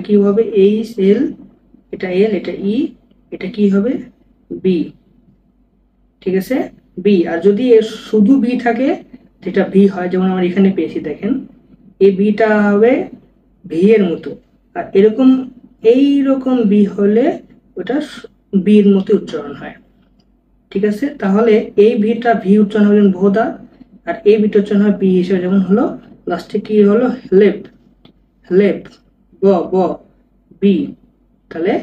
কি হবে H L, এটা এল, এটা ই, এটা কি হবে বি, ঠিক আছে বি। আর যদি এর শুধু বি থাকে যেটা ভি হয়, যেমন আমরা এখানে পেয়েছি দেখেন এই বিটা হবে ভি এর মতো, আর এরকম এইরকম বি হলে ওটা বির মতো উচ্চারণ হয়, ঠিক আছে। তাহলে এই ভিটা ভি উচ্চারণ হলেন ভোদা, আর এই বিটা উচ্চারণ হয় বি হিসেবে, যেমন হলো লাস্টে কি হলো লেপ, লেপ, ব ব বি, তাহলে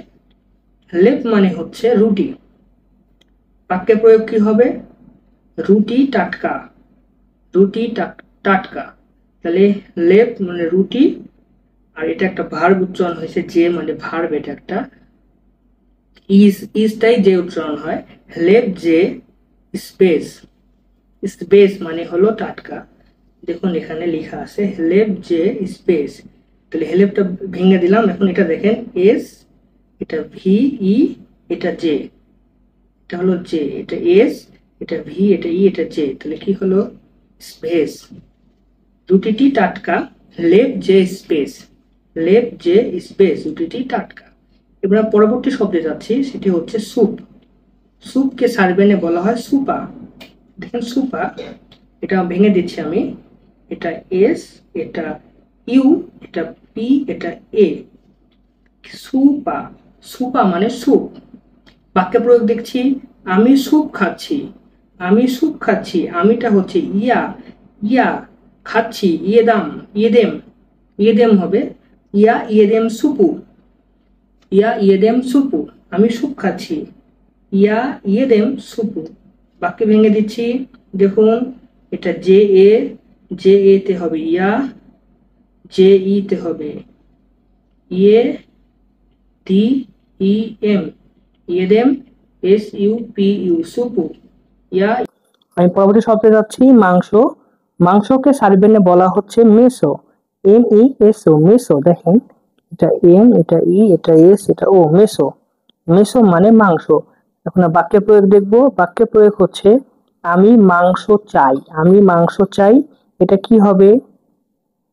লেপ মানে হচ্ছে রুটি। বাক্যে প্রয়োগ কি হবে রুটি টাটকা, রুটি টাটকা, তাহলে লেপ মানে রুটি, আর এটা একটা ভার্ব উচ্চারণ হয়েছে, যে মানে ভার্ব, এটা একটা ইজটাই যে উচ্চারণ হয়, লেপ যে স্পেস, স্পেস মানে হলো টাটকা। দেখুন এখানে লেখা আছে হেলেপ যে স্পেস, তাহলে হেলেপটা ভেঙে দিলাম। এখন এটা দেখেন এস, এটা ভি ই, এটা জে, এটা হলো জে, এটা এস, এটা ভি, এটা ই, এটা জে, তাহলে কি হলো স্পেস, দুটিটি টাটকা, লেপ যে স্পেস, লেপ যে স্পেস, দুটিটি টাটকা। এবার পরবর্তী শব্দে যাচ্ছি, সেটি হচ্ছে স্যুপ। স্যুপকে সার্বেনে বলা হয় সুপা। দেখেন সুপা, এটা ভেঙে দিচ্ছি আমি, এটা এস, এটা ইউ, এটা পি, এটা এ, সুপা, সুপা মানে স্যুপ। বাক্যে প্রয়োগ দেখছি আমি স্যুপ খাচ্ছি, আমি স্যুপ খাচ্ছি, আমিটা হচ্ছে ইয়া, ইয়া খাচ্ছি, ইয়েদাম, ইয়েদেম, ইয়েদেম হবে ইয়া ইয়েদেম সুপু, ইয়া ইয়েদেম সুপু, আমি স্যুপ খাচ্ছি, ইয়া ইয়েদেম সুপু। বাক্যে ভেঙে দিচ্ছি, দেখুন এটা জে এ, জে এ তে হবে ইয়া, জে ই তে হবে ইয়ে, টি ই এম, ইয়েদেম, এস ইউ পি ইউ, সুপু, ইয়া। আমি পরবর্তী শব্দে যাচ্ছি মাংস। মাংসকে সার্বেনে বলা হচ্ছে মেসো, এম ই এস ও, মেসো। দেখেন এটা এম, এটা ই, এটা এস, এটা ও, মেসো, মেসো মানে মাংস। এখন বাক্যে প্রয়োগ দেখবো, বাক্যে প্রয়োগ হচ্ছে আমি মাংস চাই, আমি মাংস চাই, এটা কি হবে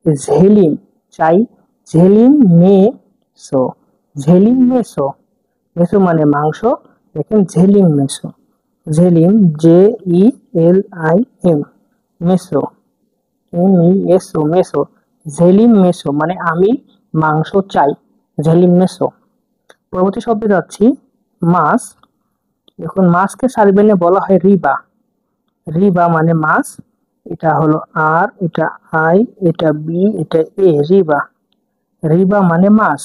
ঝেলিম চাই, ঝেলিম মেসো, ঝেলিম মেসো, মেসো মানে মাংস, দেখেন ঝেলিম মেসো, ঝেলিম J E L I M, মেসো এম ই এস ও, মেসো, ঝেলিম মেসো মানে আমি মাংস চাই, ঝেলিম মেসো। পরবর্তী শব্দে যাচ্ছি মাছ। দেখুন মাছকে সার্বেনে বলা হয় রিবা, রিবা মানে মাছ, এটা হলো আর, এটা আই, এটা বি, এটা এ, রিবা, রিবা মানে মাছ।